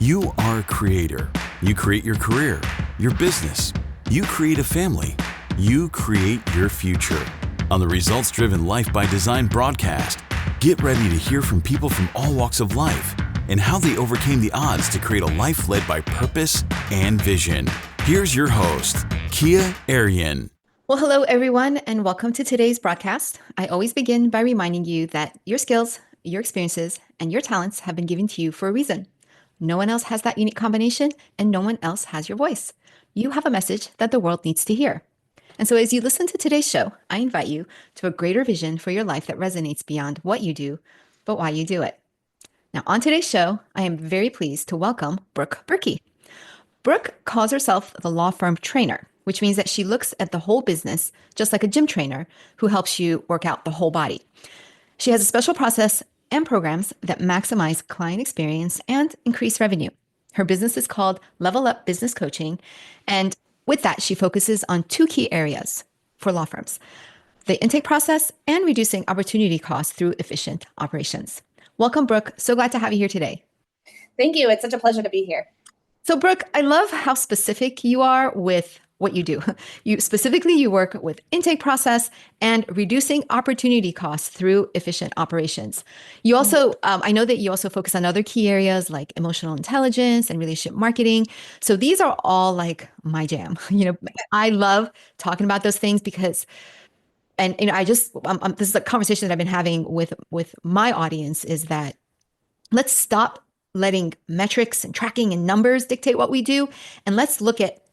You are a creator. You create your career, your business. You create a family. You create your future. On the Results Driven Life by Design broadcast, get ready to hear from people from all walks of life and how they overcame the odds to create a life led by purpose and vision. Here's your host, Kia Arian. Well, hello, everyone, and welcome to today's broadcast. I always begin by reminding you that your skills, your experiences, and your talents have been given to you for a reason. No one else has that unique combination, and no one else has your voice. You have a message that the world needs to hear. And so as you listen to today's show, I invite you to a greater vision for your life that resonates beyond what you do, but why you do it. Now, on today's show, I am very pleased to welcome Brooke Birkey. Brooke calls herself the law firm trainer, which means that she looks at the whole business just like a gym trainer who helps you work out the whole body. She has a special process and programs that maximize client experience and increase revenue. Her business is called Level Up Business Coaching. And with that, she focuses on two key areas for law firms: the intake process and reducing opportunity costs through efficient operations. Welcome, Brooke. So glad to have you here today. Thank you. It's such a pleasure to be here. So, Brooke, I love how specific you are with what you do. You work with intake process and reducing opportunity costs through efficient operations. You also, I know that you also focus on other key areas like emotional intelligence and relationship marketing. So these are all like my jam. I love talking about those things because, and this is a conversation that I've been having with my audience, is that let's stop letting metrics and tracking and numbers dictate what we do, and let's look at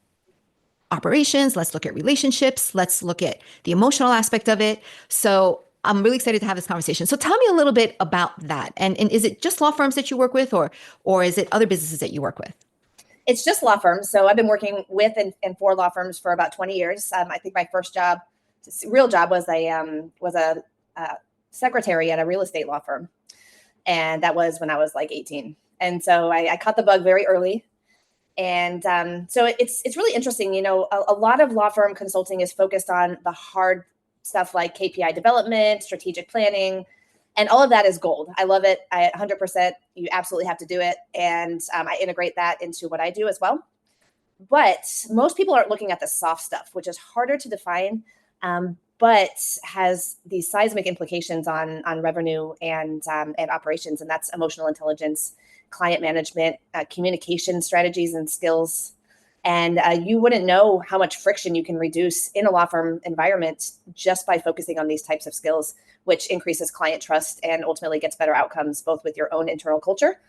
operations, let's look at relationships, let's look at the emotional aspect of it. So I'm really excited to have this conversation. So tell me a little bit about that. And is it just law firms that you work with, or is it other businesses that you work with? It's just law firms. So I've been working with and for law firms for about 20 years. I think my first job, real job, was a secretary at a real estate law firm. And that was when I was like 18. And so I caught the bug very early. And so it's really interesting. A lot of law firm consulting is focused on the hard stuff like KPI development, strategic planning, and all of that is gold. I love it. 100%. You absolutely have to do it. And I integrate that into what I do as well. But most people aren't looking at the soft stuff, which is harder to define, but has these seismic implications on revenue and operations. And that's emotional intelligence, client management, communication strategies and skills. And you wouldn't know how much friction you can reduce in a law firm environment just by focusing on these types of skills, which increases client trust and ultimately gets better outcomes, both with your own internal culture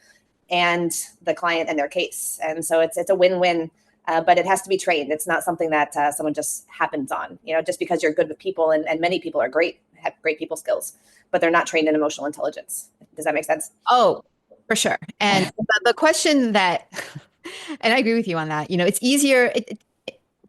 and the client and their case. And so it's a win-win, but it has to be trained. It's not something that someone just happens on, just because you're good with people, and many people are great, have great people skills, but they're not trained in emotional intelligence. Does that make sense? Oh, for sure. And the question that, and I agree with you on that, it's easier.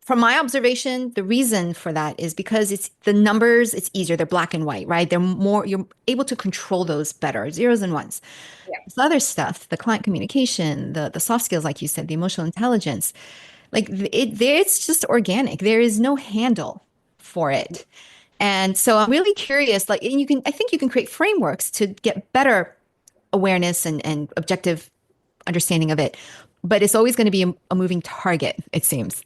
From my observation, the reason for that is because it's the numbers, it's easier. They're black and white, right? They're more, you're able to control those better, zeros and ones. Yeah. This other stuff, the client communication, the soft skills, like you said, the emotional intelligence, it's just organic. There is no handle for it. And so I'm really curious, I think you can create frameworks to get better awareness and objective understanding of it, but it's always going to be a moving target, it seems.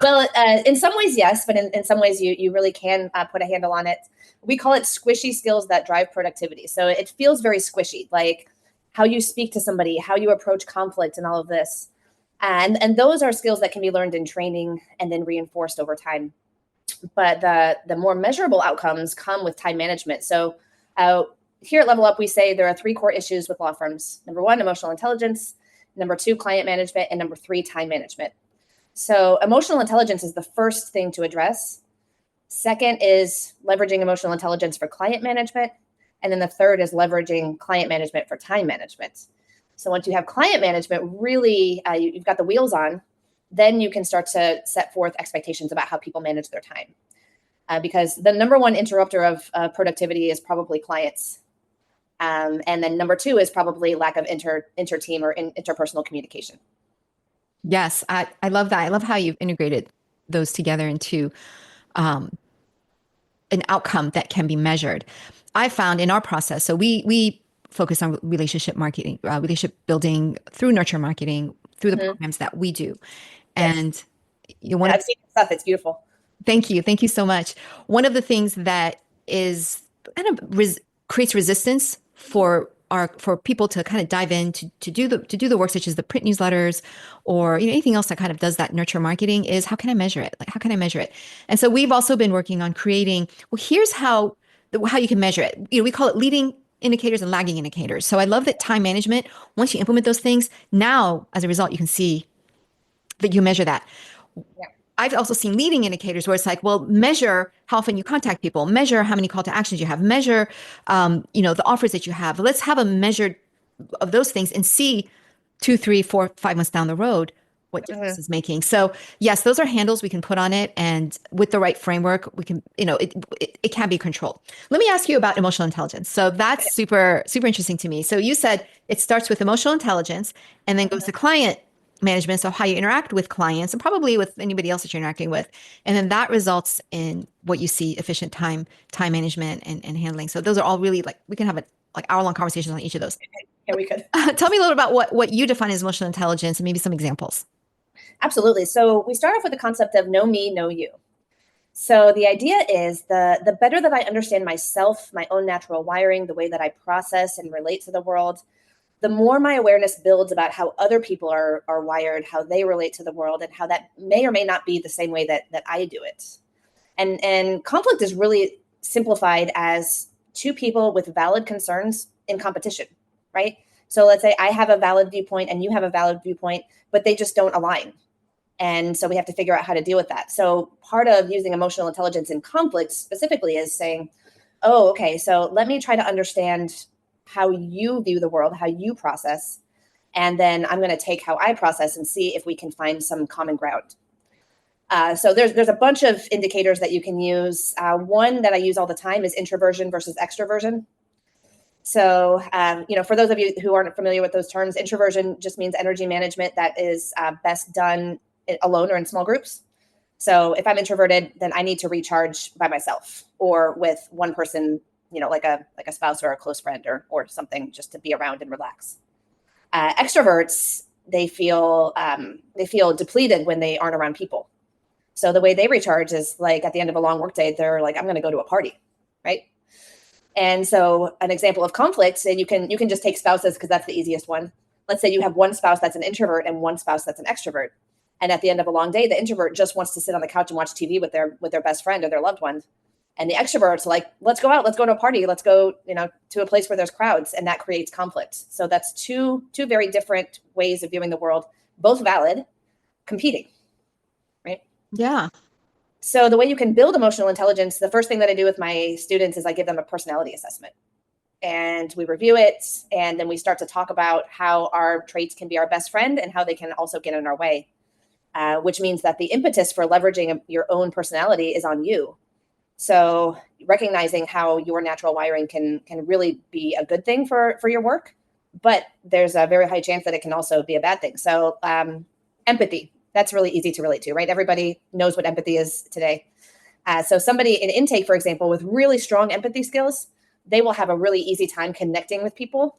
Well, in some ways, yes, but in some ways you really can put a handle on it. We call it squishy skills that drive productivity. So it feels very squishy, like how you speak to somebody, how you approach conflict, and all of this. And those are skills that can be learned in training and then reinforced over time. But the more measurable outcomes come with time management. So here at Level Up, we say there are three core issues with law firms. Number one, emotional intelligence. Number two, client management. And number three, time management. So emotional intelligence is the first thing to address. Second is leveraging emotional intelligence for client management. And then the third is leveraging client management for time management. So once you have client management, really, you've got the wheels on, then you can start to set forth expectations about how people manage their time. Because the number one interrupter of productivity is probably clients. And then number two is probably lack of inter-team or interpersonal communication. Yes, I love that. I love how you've integrated those together into an outcome that can be measured. I found in our process, so we focus on relationship marketing, relationship building through nurture marketing, through the programs that we do. Yes. And you want I've seen the stuff. It's beautiful. Thank you. Thank you so much. One of the things that is kind of creates resistance for people to kind of dive in to do the work, such as the print newsletters or anything else that kind of does that nurture marketing, is how can I measure it? Like, how can I measure it? And so we've also been working on creating, well, here's how you can measure it. We call it leading indicators and lagging indicators. So I love that time management, once you implement those things, now as a result, you can see that you measure that. Yeah. I've also seen leading indicators where it's like, well, measure how often you contact people, measure how many call to actions you have, measure, the offers that you have. Let's have a measure of those things and see 2, 3, 4, 5 months down the road what difference is making. So yes, those are handles we can put on it, and with the right framework, we can, it can be controlled. Let me ask you about emotional intelligence. So that's super, super interesting to me. So you said it starts with emotional intelligence and then goes to client management, so how you interact with clients and probably with anybody else that you're interacting with, and then that results in what you see: efficient time management and handling. So those are all really, like, we can have hour-long conversations on each of those. Yeah, we could. Tell me a little about what you define as emotional intelligence and maybe some examples. Absolutely. So we start off with the concept of know me, know you. So the idea is the better that I understand myself, my own natural wiring, the way that I process and relate to the world, the more my awareness builds about how other people are wired, how they relate to the world, and how that may or may not be the same way that I do it. And conflict is really simplified as two people with valid concerns in competition, right? So let's say I have a valid viewpoint and you have a valid viewpoint, but they just don't align. And so we have to figure out how to deal with that. So part of using emotional intelligence in conflict specifically is saying, oh, okay, so let me try to understand how you view the world, how you process, and then I'm going to take how I process and see if we can find some common ground. So there's a bunch of indicators that you can use. One that I use all the time is introversion versus extroversion. So, for those of you who aren't familiar with those terms, introversion just means energy management that is best done alone or in small groups. So if I'm introverted, then I need to recharge by myself or with one person, like a spouse or a close friend or something, just to be around and relax. Extroverts, they feel depleted when they aren't around people. So the way they recharge is like at the end of a long workday, they're like, I'm going to go to a party, right? And so an example of conflict, and you can just take spouses because that's the easiest one. Let's say you have one spouse that's an introvert and one spouse that's an extrovert. And at the end of a long day, the introvert just wants to sit on the couch and watch TV with their best friend or their loved one. And the extrovert's like, let's go out, let's go to a party, let's go, to a place where there's crowds, and that creates conflict. So that's two very different ways of viewing the world, both valid, competing, right? Yeah. So the way you can build emotional intelligence, the first thing that I do with my students is I give them a personality assessment. And we review it, and then we start to talk about how our traits can be our best friend and how they can also get in our way, which means that the impetus for leveraging your own personality is on you. So recognizing how your natural wiring can really be a good thing for your work, but there's a very high chance that it can also be a bad thing. So empathy, that's really easy to relate to, right? Everybody knows what empathy is today. So somebody in intake, for example, with really strong empathy skills, they will have a really easy time connecting with people,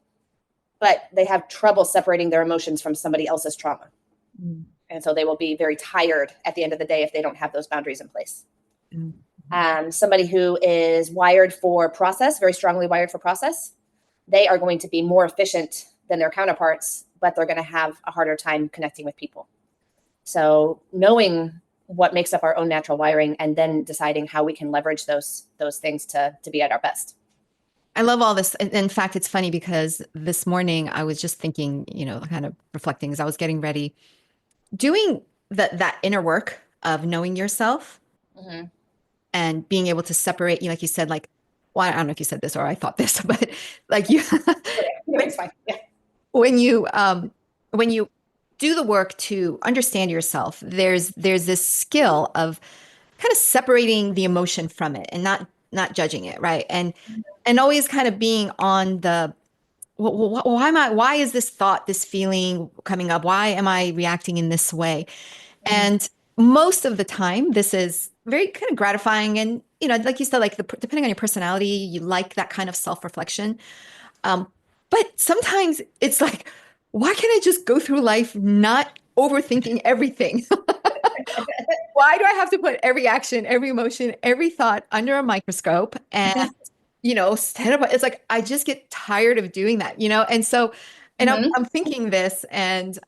but they have trouble separating their emotions from somebody else's trauma. Mm. And so they will be very tired at the end of the day if they don't have those boundaries in place. Mm. Somebody who is wired for process, very strongly wired for process, they are going to be more efficient than their counterparts, but they're going to have a harder time connecting with people. So knowing what makes up our own natural wiring and then deciding how we can leverage those things to be at our best. I love all this. In fact, it's funny because this morning I was just thinking, kind of reflecting as I was getting ready, doing that inner work of knowing yourself. Mm-hmm. And being able to separate, like you said, like, well, I don't know if you said this or I thought this, but like you, it's fine. Yeah. When you do the work to understand yourself, there's this skill of kind of separating the emotion from it and not judging it, right? And always kind of being on the, why is this thought, this feeling coming up? Why am I reacting in this way? Mm-hmm. And most of the time, this is very kind of gratifying. And, like you said, like depending on your personality, you like that kind of self-reflection. But sometimes it's like, why can't I just go through life not overthinking everything? Why do I have to put every action, every emotion, every thought under a microscope and, stand up? It's like, I just get tired of doing that, And so, and I'm, Mhm. I'm thinking this and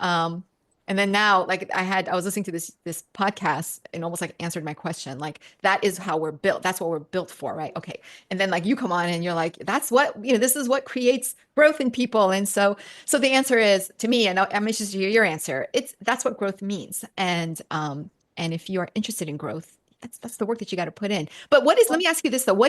then now, like I was listening to this podcast and almost like answered my question. Like that is how we're built. That's what we're built for, right? Okay. And then like you come on and you're like, that's what, this is what creates growth in people. And so the answer is to me, and I'm interested to hear your answer. That's what growth means. And if you are interested in growth, that's the work that you got to put in. But let me ask you this though,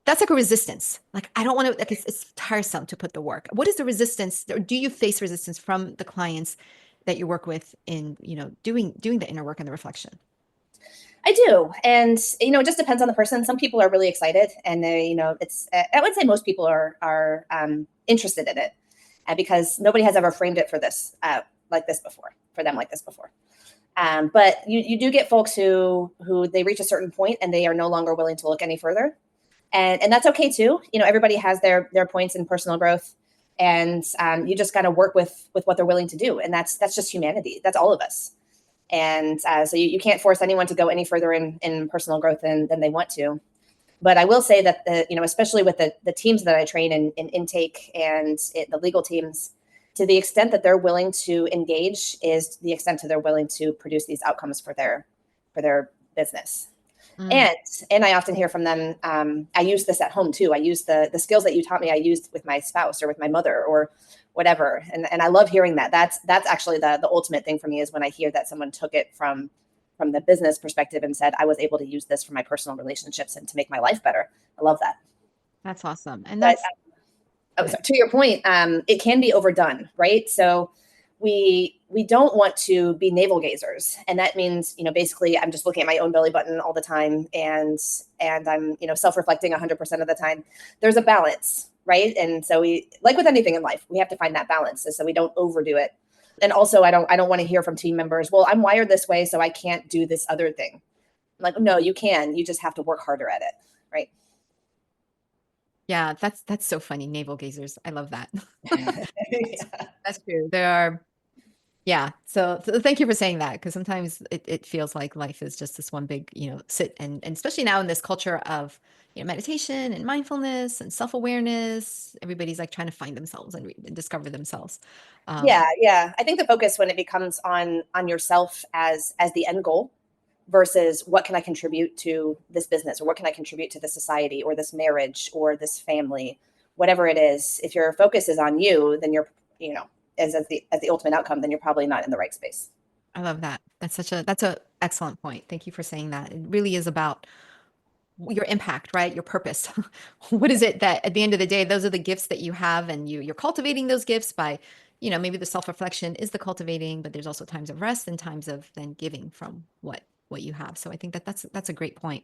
that's like a resistance. Like, I don't want to, like, it's tiresome to put the work. What is the resistance, or do you face resistance from the clients that you work with in, doing the inner work and the reflection? I do. And, it just depends on the person. Some people are really excited and they, I would say most people are interested in it because nobody has ever framed it for this, like this before, for them like this before. But you do get folks who they reach a certain point and they are no longer willing to look any further. And that's okay too. Everybody has their points in personal growth, and you just got to work with what they're willing to do. And that's just humanity. That's all of us. And so you can't force anyone to go any further in personal growth than they want to. But I will say that especially with the teams that I train in intake and the legal teams, to the extent that they're willing to engage is the extent that they're willing to produce these outcomes for their business. Mm. And I often hear from them, I use this at home too. I use the skills that you taught me, I used with my spouse or with my mother or whatever. And I love hearing that. That's actually the ultimate thing for me, is when I hear that someone took it from the business perspective and said, I was able to use this for my personal relationships and to make my life better. I love that. That's awesome. And But okay. so to your point, it can be overdone, right? So we don't want to be navel gazers, and that means basically I'm just looking at my own belly button all the time, and I'm self-reflecting 100% of the time. There's a balance, right? And so we, like with anything in life, we have to find that balance, so we don't overdo it. And also, I don't want to hear from team members, well, I'm wired this way, so I can't do this other thing. I'm like, no, you can. You just have to work harder at it, right? Yeah, that's so funny. Navel gazers. I love that. Yeah. That's true. There are, yeah. So thank you for saying that, because sometimes it feels like life is just this one big, sit and especially now in this culture of, meditation and mindfulness and self-awareness, everybody's like trying to find themselves and discover themselves. Yeah. I think the focus when it becomes on yourself as the end goal versus what can I contribute to this business, or what can I contribute to this society or this marriage or this family, whatever it is. If your focus is on you, then you're, as the ultimate outcome, then you're probably not in the right space. I love that. That's a excellent point. Thank you for saying that. It really is about your impact, right? Your purpose. What is it that at the end of the day, those are the gifts that you have, and you're cultivating those gifts by, maybe the self-reflection is the cultivating, but there's also times of rest and times of then giving from what you have. So I think that's a great point.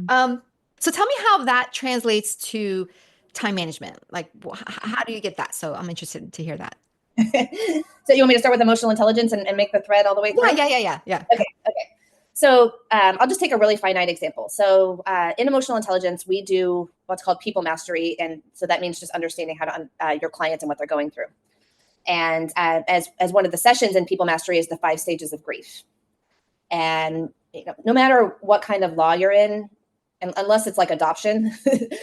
Um, so tell me how that translates to time management. Like, how do you get that? So I'm interested to hear that. So you want me to start with emotional intelligence and make the thread all the way through? Yeah. Okay. So I'll just take a really finite example. So in emotional intelligence, we do what's called people mastery. And so that means just understanding how to your clients and what they're going through. And as one of the sessions in people mastery is the 5 stages of grief. And no matter what kind of law you're in, and unless it's like adoption,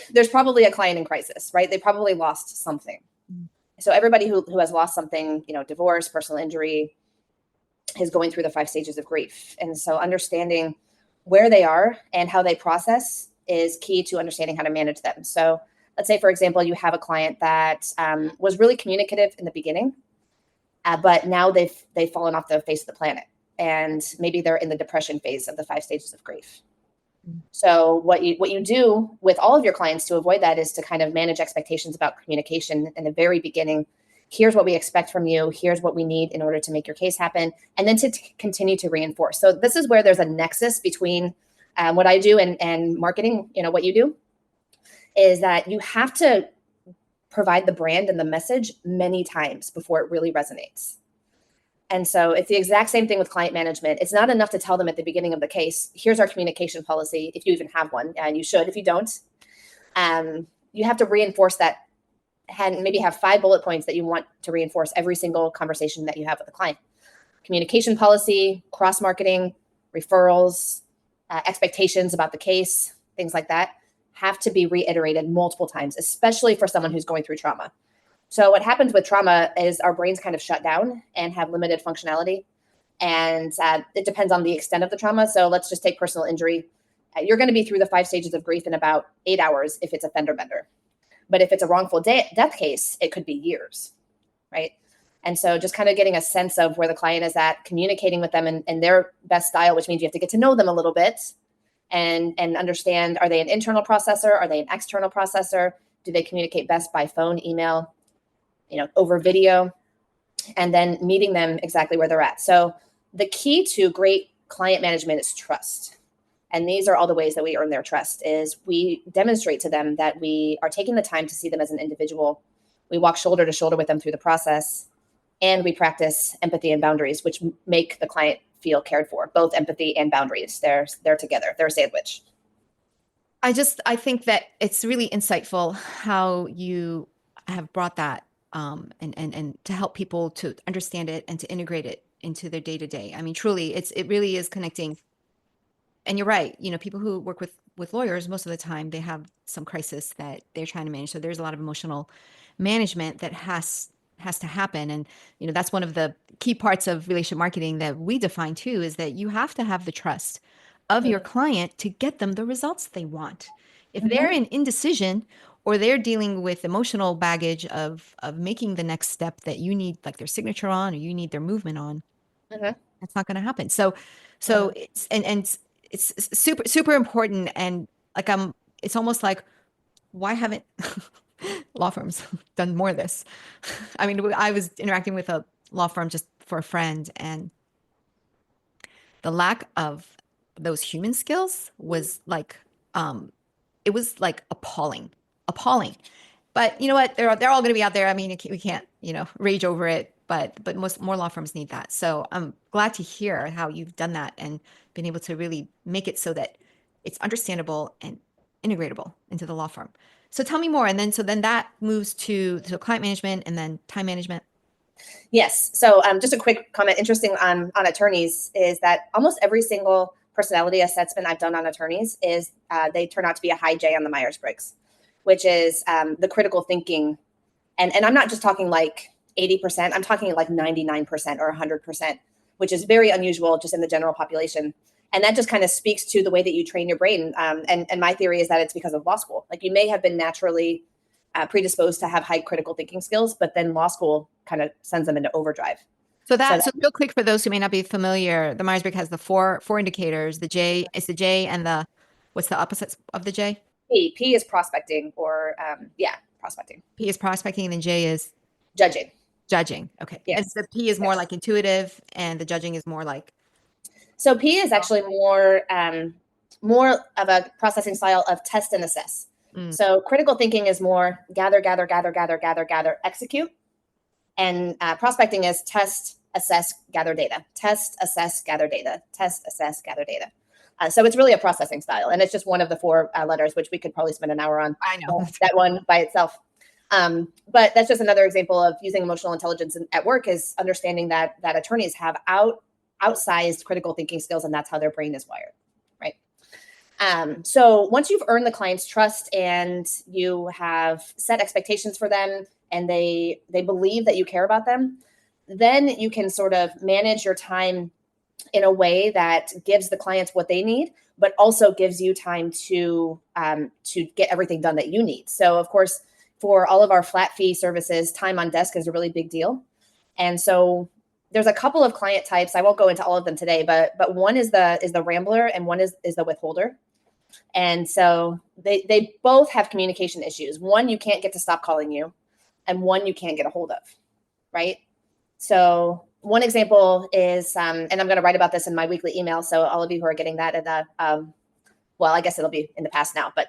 there's probably a client in crisis, right? They probably lost something. So everybody who has lost something, divorce, personal injury, is going through the 5 stages of grief. And so understanding where they are and how they process is key to understanding how to manage them. So let's say, for example, you have a client that was really communicative in the beginning, but now they've fallen off the face of the planet. And maybe they're in the depression phase of the 5 stages of grief. So what you do with all of your clients to avoid that is to kind of manage expectations about communication in the very beginning. Here's what we expect from you. Here's what we need in order to make your case happen. And then to continue to reinforce. So this is where there's a nexus between what I do and marketing, what you do, is that you have to provide the brand and the message many times before it really resonates. And so it's the exact same thing with client management. It's not enough to tell them at the beginning of the case, here's our communication policy, if you even have one, and you should if you don't. You have to reinforce that and maybe have 5 bullet points that you want to reinforce every single conversation that you have with a client. Communication policy, cross-marketing, referrals, expectations about the case, things like that have to be reiterated multiple times, especially for someone who's going through trauma. So what happens with trauma is our brains kind of shut down and have limited functionality. And it depends on the extent of the trauma. So let's just take personal injury. You're going to be through the 5 stages of grief in about 8 hours if it's a fender bender. But if it's a wrongful death case, it could be years, right? And so just kind of getting a sense of where the client is at, communicating with them in their best style, which means you have to get to know them a little bit and understand, are they an internal processor? Are they an external processor? Do they communicate best by phone, email, over video? And then meeting them exactly where they're at. So the key to great client management is trust. And these are all the ways that we earn their trust is we demonstrate to them that we are taking the time to see them as an individual. We walk shoulder to shoulder with them through the process, and we practice empathy and boundaries, which make the client feel cared for. Both empathy and boundaries, they're together. They're a sandwich. I think that it's really insightful how you have brought that and to help people to understand it and to integrate it into their day-to-day. I mean, truly, it really is connecting. And you're right. People who work with lawyers, most of the time, they have some crisis that they're trying to manage. So there's a lot of emotional management that has to happen. And, that's one of the key parts of relationship marketing that we define too, is that you have to have the trust of your client to get them the results they want. If they're in indecision or they're dealing with emotional baggage of making the next step that you need, like their signature on, or you need their movement on, that's not going to happen. So it's, and it's super, super important. And like, it's almost like, why haven't law firms done more of this? I mean, I was interacting with a law firm just for a friend, and the lack of those human skills was like, it was like appalling. But you know what? They're all going to be out there. I mean, we can't, rage over it. But more law firms need that. So I'm glad to hear how you've done that and been able to really make it so that it's understandable and integratable into the law firm. So tell me more. And then that moves to client management and then time management. Yes. So just a quick comment. Interesting on attorneys is that almost every single personality assessment I've done on attorneys is they turn out to be a high J on the Myers-Briggs, which is the critical thinking. And I'm not just talking like 80%, I'm talking like 99% or 100%, which is very unusual just in the general population. And that just kind of speaks to the way that you train your brain. And my theory is that it's because of law school. Like you may have been naturally predisposed to have high critical thinking skills, but then law school kind of sends them into overdrive. So real quick for those who may not be familiar, the Myers-Briggs has the four indicators. The J is the J, and what's the opposites of the J? P is prospecting, or prospecting. P is prospecting, and then J is judging. Okay. Yes. And the P is more like intuitive, and the judging is more like. So P is actually more of a processing style of test and assess. So critical thinking is more gather, execute. And prospecting is test, assess, gather data. Test, assess, gather data. Test, assess, gather data. So it's really a processing style. And it's just one of the 4 letters, which we could probably spend an hour on. I know. That one by itself. But that's just another example of using emotional intelligence at work, is understanding that attorneys have outsized critical thinking skills, and that's how their brain is wired, right? So once you've earned the client's trust and you have set expectations for them and they believe that you care about them, then you can sort of manage your time in a way that gives the clients what they need, but also gives you time to get everything done that you need. So of course, for all of our flat fee services, time on desk is a really big deal. And so there's a couple of client types. I won't go into all of them today, but one is the rambler and one is the withholder. And so they both have communication issues. One, you can't get to stop calling you, and one you can't get a hold of, right? So one example is, and I'm going to write about this in my weekly email. So all of you who are getting that I guess it'll be in the past now, but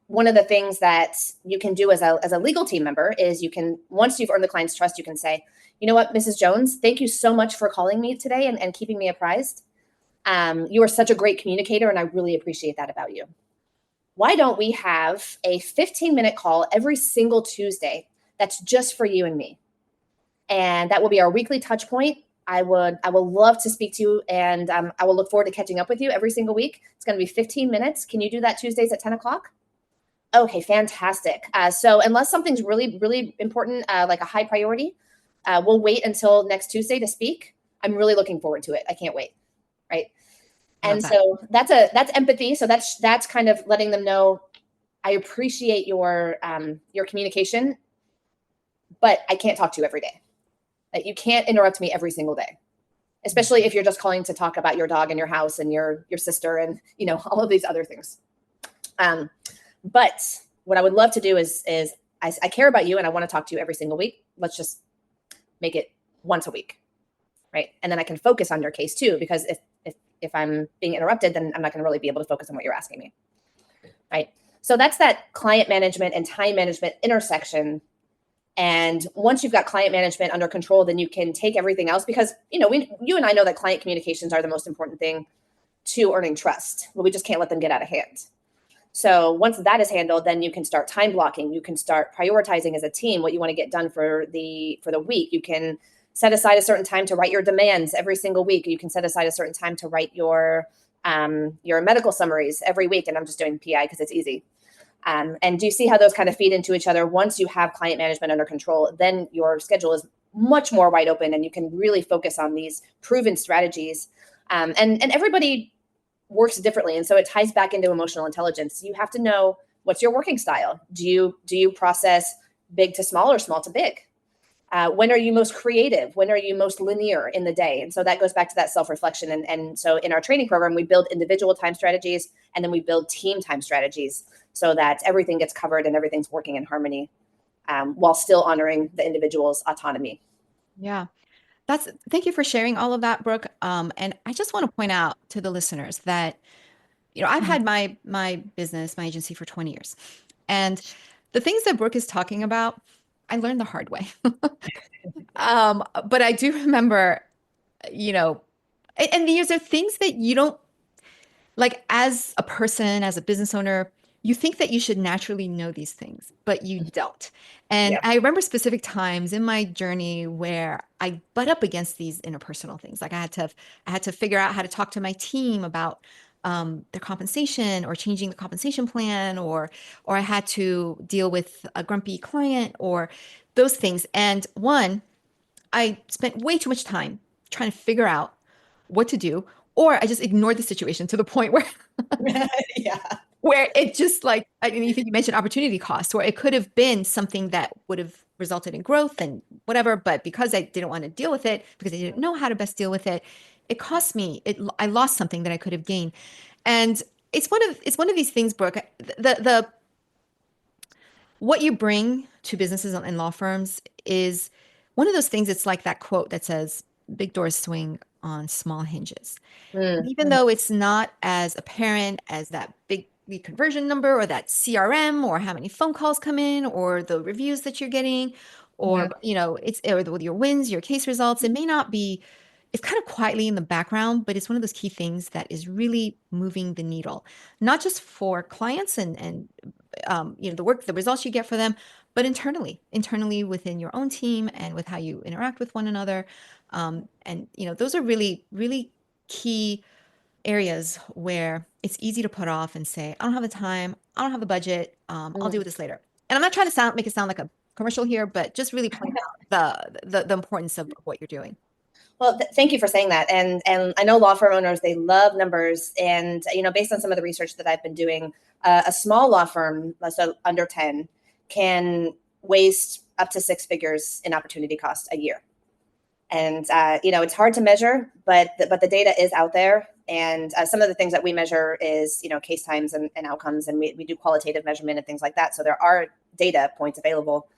one of the things that you can do as a legal team member is once you've earned the client's trust, you can say, you know what, Mrs. Jones, thank you so much for calling me today and keeping me apprised. You are such a great communicator, and I really appreciate that about you. why don't we have a 15-minute call every single Tuesday that's just for you and me? And that will be our weekly touch point. I will love to speak to you, and I will look forward to catching up with you every single week. It's going to be 15 minutes. Can you do that Tuesdays at 10 o'clock? Okay, fantastic. So unless something's really, really important, like a high priority, we'll wait until next Tuesday to speak. I'm really looking forward to it. I can't wait. Right. And so that's empathy. So that's kind of letting them know, I appreciate your communication, but I can't talk to you every day. That you can't interrupt me every single day, especially if you're just calling to talk about your dog and your house and your sister and all of these other things. But what I would love to do is I care about you and I want to talk to you every single week. Let's just make it once a week, right? And then I can focus on your case too, because if I'm being interrupted, then I'm not going to really be able to focus on what you're asking me, right? So that's that client management and time management intersection. And once you've got client management under control, then you can take everything else, because you and I know that client communications are the most important thing to earning trust, but we just can't let them get out of hand. So once that is handled, then you can start time blocking. You can start prioritizing as a team what you want to get done for the week. You can set aside a certain time to write your demands every single week. You can set aside a certain time to write your medical summaries every week. And I'm just doing PI because it's easy. And do you see how those kind of feed into each other? Once you have client management under control, then your schedule is much more wide open and you can really focus on these proven strategies. And everybody works differently. And so it ties back into emotional intelligence. You have to know, what's your working style? Do you process big to small or small to big? When are you most creative? When are you most linear in the day? And so that goes back to that self-reflection. And so in our training program, we build individual time strategies and then we build team time strategies so that everything gets covered and everything's working in harmony while still honoring the individual's autonomy. Yeah. Thank you for sharing all of that, Brooke. And I just want to point out to the listeners that, I've had my business, my agency for 20 years. And the things that Brooke is talking about, I learned the hard way. But I do remember, and these are things that you don't, like, as a person, as a business owner, you think that you should naturally know these things, but you don't. And Yeah. I remember specific times in my journey where I butt up against these interpersonal things. Like I had to figure out how to talk to my team about their compensation or changing the compensation plan, or I had to deal with a grumpy client or those things. And one, I spent way too much time trying to figure out what to do, or I just ignored the situation to the point where Yeah. where it just, like, I mean, you think you mentioned opportunity cost, where it could have been something that would have resulted in growth and whatever, but because I didn't want to deal with it, because I didn't know how to best deal with it, it cost me. I lost something that I could have gained, and it's one of these things, Brooke. The what you bring to businesses and law firms is one of those things. It's like that quote that says, "Big doors swing on small hinges." Even though it's not as apparent as that big lead conversion number or that CRM or how many phone calls come in or the reviews that you're getting, or it's with your wins, your case results, it may not be. It's kind of quietly in the background, but it's one of those key things that is really moving the needle, not just for clients and the results you get for them, but internally within your own team and with how you interact with one another. And those are really, really key areas where it's easy to put off and say, I don't have the time, I don't have the budget, I'll deal with this later. And I'm not trying to make it sound like a commercial here, but just really point out the importance of what you're doing. Well, thank you for saying that. And I know law firm owners, they love numbers. And, based on some of the research that I've been doing, a small law firm, so under 10, can waste up to 6 figures in opportunity cost a year. And, it's hard to measure, but the data is out there. And some of the things that we measure is, case times and outcomes. And we do qualitative measurement and things like that. So there are data points available.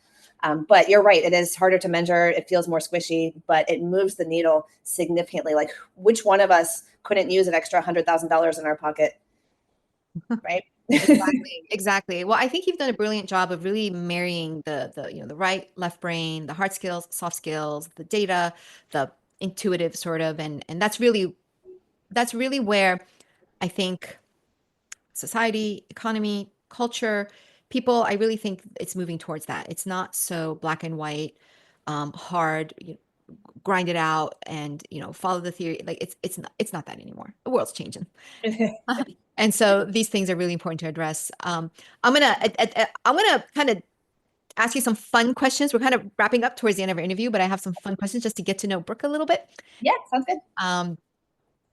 But you're right. It is harder to measure. It feels more squishy, but it moves the needle significantly. Like, which one of us couldn't use an extra $100,000 in our pocket? Right. Exactly. Well, I think you've done a brilliant job of really marrying the right, left brain, the hard skills, soft skills, the data, the intuitive sort of, and that's really where I think society, economy, culture, people, I really think it's moving towards that. It's not so black and white, hard, grind it out and, follow the theory. Like it's not that anymore. The world's changing. And so these things are really important to address. I'm gonna kind of ask you some fun questions. We're kind of wrapping up towards the end of our interview, but I have some fun questions just to get to know Brooke a little bit. Yeah, sounds good.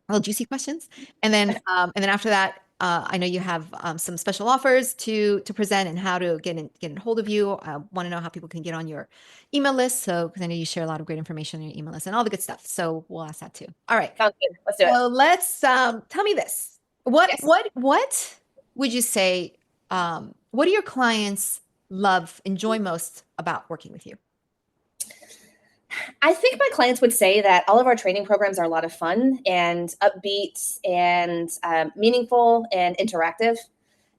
Little juicy questions, and then after that, I know you have some special offers to present and how to get in hold of you. I want to know how people can get on your email list. So because I know you share a lot of great information on your email list and all the good stuff. So we'll ask that too. All right, Sounds good. Let's do it. so let's tell me this. What Yes. what would you say? What do your clients enjoy most about working with you? I think my clients would say that all of our training programs are a lot of fun and upbeat and meaningful and interactive.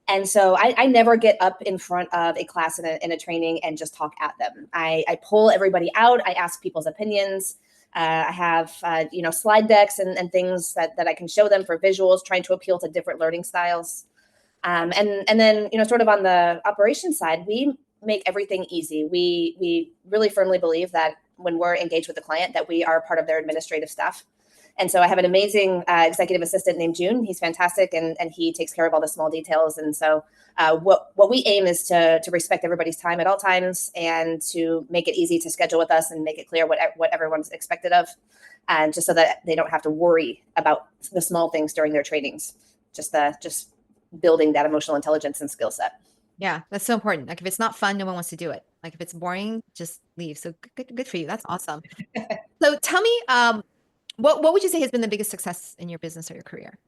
And so I never get up in front of a class in a training and just talk at them. I pull everybody out. I ask people's opinions. I have slide decks and things that I can show them for visuals, trying to appeal to different learning styles. And then sort of on the operations side, we make everything easy. We really firmly believe that when we're engaged with the client, that we are part of their administrative staff. And so I have an amazing executive assistant named June. He's fantastic, and he takes care of all the small details. And so what we aim is to respect everybody's time at all times and to make it easy to schedule with us and make it clear what everyone's expected of, and just so that they don't have to worry about the small things during their trainings. Just building that emotional intelligence and skill set. Yeah, that's so important. Like if it's not fun, no one wants to do it. Like if it's boring, just leave. So good for you. That's awesome. So tell me, what would you say has been the biggest success in your business or your career?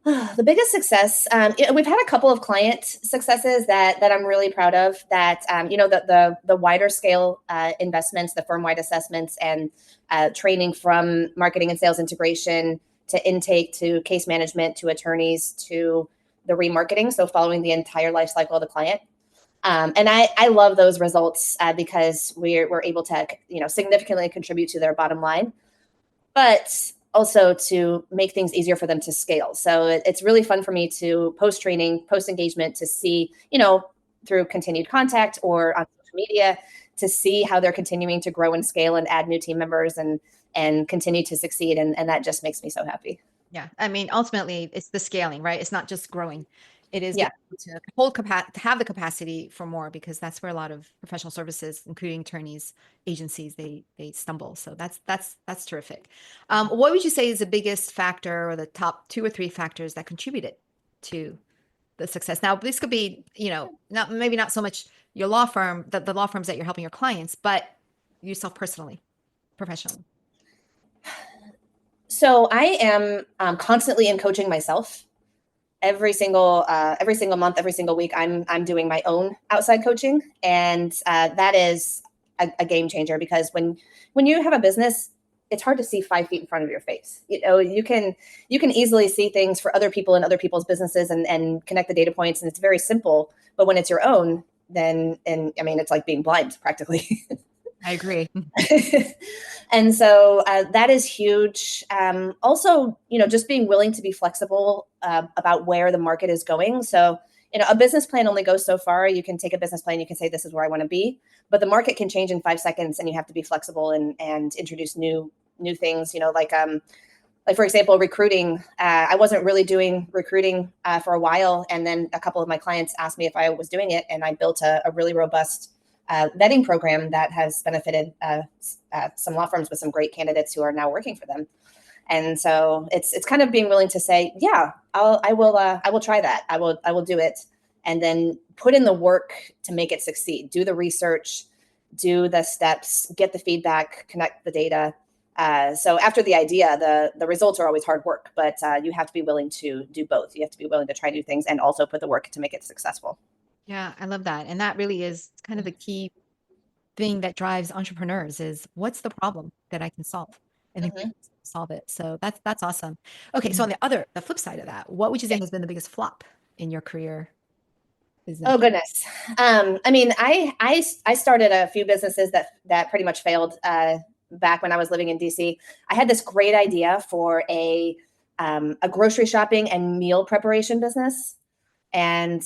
The biggest success, we've had a couple of client successes that I'm really proud of. That the wider scale investments, the firm-wide assessments, and training from marketing and sales integration to intake to case management to attorneys to the remarketing. So following the entire life cycle of the client. And I love those results because we're able to significantly contribute to their bottom line, but also to make things easier for them to scale. So it's really fun for me to post training, post engagement, to see through continued contact or on social media to see how they're continuing to grow and scale and add new team members and continue to succeed. And that just makes me so happy. Yeah. I mean, ultimately it's the scaling, right? It's not just growing. It is Yeah. to to have the capacity for more, because that's where a lot of professional services, including attorneys, agencies, they stumble. So that's terrific. What would you say is the biggest factor or the top 2 or 3 factors that contributed to the success? Now, this could be, maybe not so much your law firm, the law firms that you're helping your clients, but yourself personally, professionally. So I am constantly in coaching myself. Every single month, every single week, I'm doing my own outside coaching, and that is a game changer, because when you have a business, it's hard to see 5 feet in front of your face. You can easily see things for other people and other people's businesses and connect the data points, and it's very simple. But when it's your own, then it's like being blind practically. I agree. And so that is huge. Also, just being willing to be flexible about where the market is going. So, a business plan only goes so far. You can take a business plan, you can say, this is where I want to be, but the market can change in 5 seconds, and you have to be flexible and introduce new things, like for example, recruiting. I wasn't really doing recruiting for a while. And then a couple of my clients asked me if I was doing it, and I built a really robust vetting program that has benefited some law firms with some great candidates who are now working for them. And so it's kind of being willing to say, yeah, I will try that. I will do it, and then put in the work to make it succeed. Do the research, do the steps, get the feedback, connect the data. So after the idea, the results are always hard work, but you have to be willing to do both. You have to be willing to try new things and also put the work to make it successful. Yeah, I love that. And that really is kind of the key thing that drives entrepreneurs is, what's the problem that I can solve? And then solve it. So that's awesome. Okay, so on the flip side of that, what would you say has been the biggest flop in your career business? Oh goodness. I started a few businesses that pretty much failed back when I was living in DC. I had this great idea for a grocery shopping and meal preparation business. And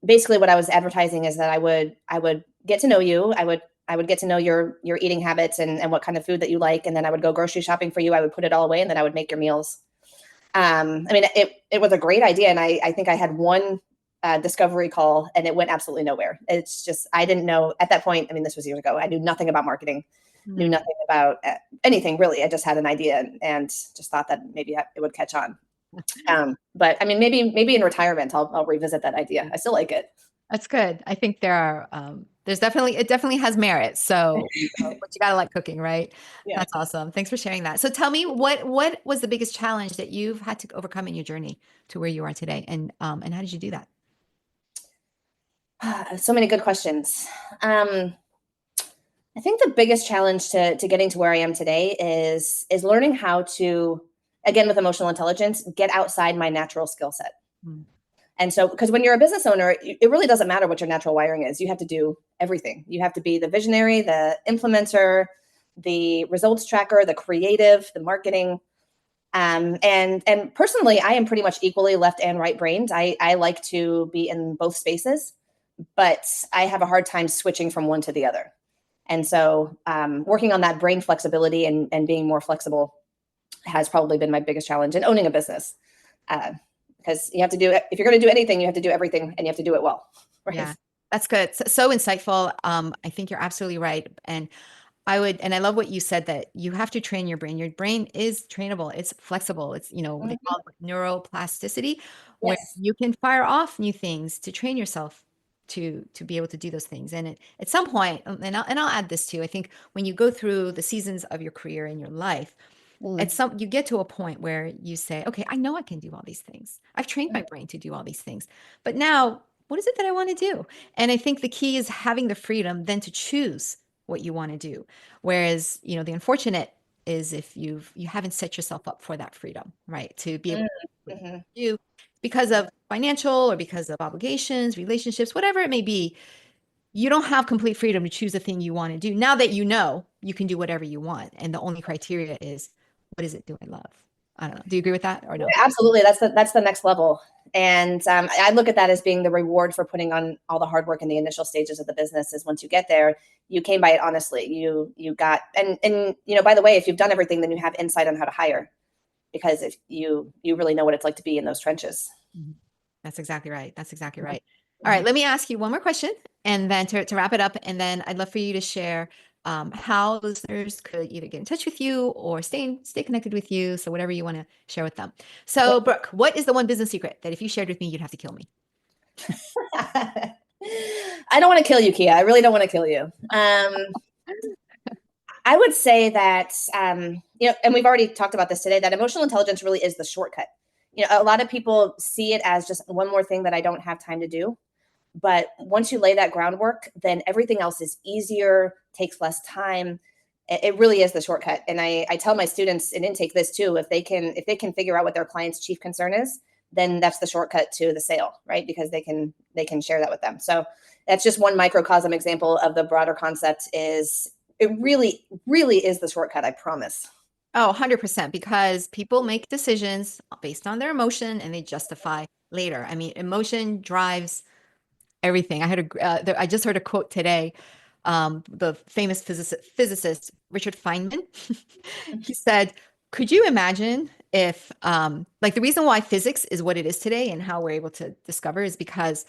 basically what I was advertising is that I would get to know you. I would get to know your eating habits and what kind of food that you like. And then I would go grocery shopping for you. I would put it all away and then I would make your meals. I mean, it was a great idea. And I think I had one discovery call and it went absolutely nowhere. It's just, I didn't know at that point. I mean, this was years ago. I knew nothing about marketing, knew nothing about anything really. I just had an idea and just thought that maybe it would catch on. But I mean, maybe in retirement, I'll revisit that idea. I still like it. That's good. I think it definitely has merit. So, but you gotta like cooking, right? Yeah. That's awesome. Thanks for sharing that. So tell me, what was the biggest challenge that you've had to overcome in your journey to where you are today, and how did you do that? So many good questions. I think the biggest challenge to getting to where I am today is learning how to, again, with emotional intelligence, get outside my natural skill set. Mm. And so, because when you're a business owner, it really doesn't matter what your natural wiring is. You have to do everything. You have to be the visionary, the implementer, the results tracker, the creative, the marketing. And personally, I am pretty much equally left and right brained. I like to be in both spaces, but I have a hard time switching from one to the other. And so working on that brain flexibility and being more flexible has probably been my biggest challenge in owning a business. Because you have to do it. If you're going to do anything, you have to do everything and you have to do it well. Right? Yeah, that's good. So insightful. I think you're absolutely right. And I love what you said, that you have to train your brain. Your brain is trainable. It's flexible. It's, they call it neuroplasticity, where Yes. you can fire off new things to train yourself to be able to do those things. And at some point, and I'll add this too, I think when you go through the seasons of your career and your life, you get to a point where you say, okay, I know I can do all these things. I've trained my brain to do all these things, but now what is it that I want to do? And I think the key is having the freedom then to choose what you want to do. Whereas, the unfortunate is if you haven't set yourself up for that freedom, right? To be able to do because of financial or because of obligations, relationships, whatever it may be, you don't have complete freedom to choose the thing you want to do. Now that you can do whatever you want. And the only criteria is, what is it do I love? I don't know. Do you agree with that or no? Yeah, absolutely. That's the next level. And I look at that as being the reward for putting on all the hard work in the initial stages of the business. Is once you get there, you came by it honestly. You got, and by the way, if you've done everything, then you have insight on how to hire, because if you really know what it's like to be in those trenches. Mm-hmm. That's exactly right. That's exactly right. All right. Let me ask you one more question, and then to wrap it up, and then I'd love for you to share how listeners could either get in touch with you or stay connected with you. So whatever you want to share with them. So Brooke, what is the one business secret that if you shared with me, you'd have to kill me? I don't want to kill you, Kia. I really don't want to kill you. I would say that, and we've already talked about this today, that emotional intelligence really is the shortcut. A lot of people see it as just one more thing that I don't have time to do. But once you lay that groundwork, then everything else is easier, takes less time. It really is the shortcut. And I tell my students in intake this too: if they can figure out what their client's chief concern is, then that's the shortcut to the sale, right? Because they can share that with them. So that's just one microcosm example of the broader concept. Is it really, really is the shortcut, I promise. Oh, 100%, because people make decisions based on their emotion and they justify later. I mean, emotion drives everything. I just heard a quote today. The famous physicist Richard Feynman, he said, "Could you imagine if, the reason why physics is what it is today and how we're able to discover is because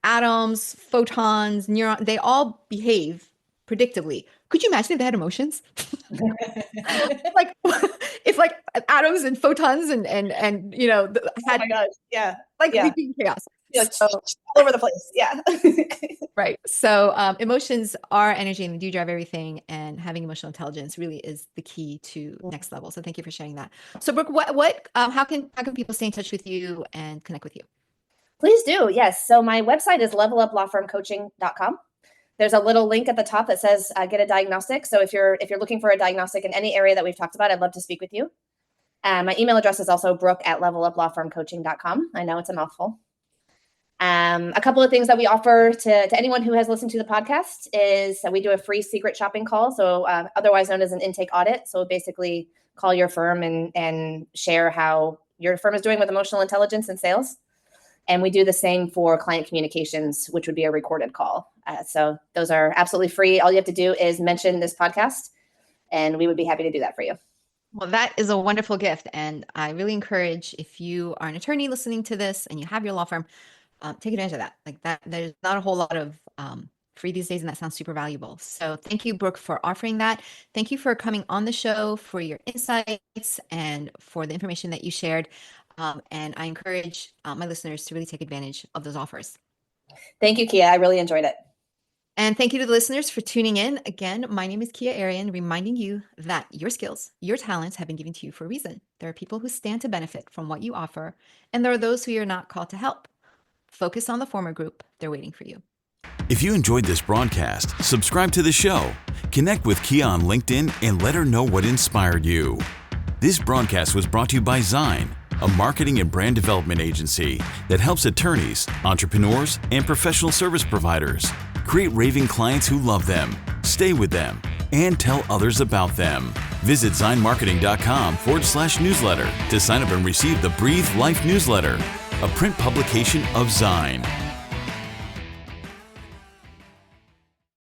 atoms, photons, neurons, they all behave predictably. Could you imagine if they had emotions? Like if atoms and photons and had, oh my gosh, yeah, we'd be in chaos." all over the place. Yeah. Right. So emotions are energy and they do drive everything. And having emotional intelligence really is the key to next level. So thank you for sharing that. So Brooke, how can people stay in touch with you and connect with you? Please do. Yes. So my website is leveluplawfirmcoaching.com. There's a little link at the top that says get a diagnostic. So if you're looking for a diagnostic in any area that we've talked about, I'd love to speak with you. My email address is also brooke@leveluplawfirmcoaching.com. I know it's a mouthful. A couple of things that we offer to anyone who has listened to the podcast is that we do a free secret shopping call. So otherwise known as an intake audit. So basically call your firm and share how your firm is doing with emotional intelligence and sales. And we do the same for client communications, which would be a recorded call. So those are absolutely free. All you have to do is mention this podcast, and we would be happy to do that for you. Well, that is a wonderful gift. And I really encourage, if you are an attorney listening to this and you have your law firm, take advantage of that. Like that, there's not a whole lot of free these days, and that sounds super valuable. So thank you, Brooke, for offering that. Thank you for coming on the show, for your insights, and for the information that you shared. And I encourage my listeners to really take advantage of those offers. Thank you, Kia. I really enjoyed it. And thank you to the listeners for tuning in. Again, my name is Kia Arian, reminding you that your skills, your talents have been given to you for a reason. There are people who stand to benefit from what you offer, and there are those who you're not called to help. Focus on the former group. They're waiting for you. If you enjoyed this broadcast, subscribe to the show, connect with Kia on LinkedIn, and let her know what inspired you. This broadcast was brought to you by Zine, a marketing and brand development agency that helps attorneys, entrepreneurs, and professional service providers create raving clients who love them, stay with them, and tell others about them. Visit zinemarketing.com/newsletter to sign up and receive the Breathe Life newsletter, a print publication of Zine.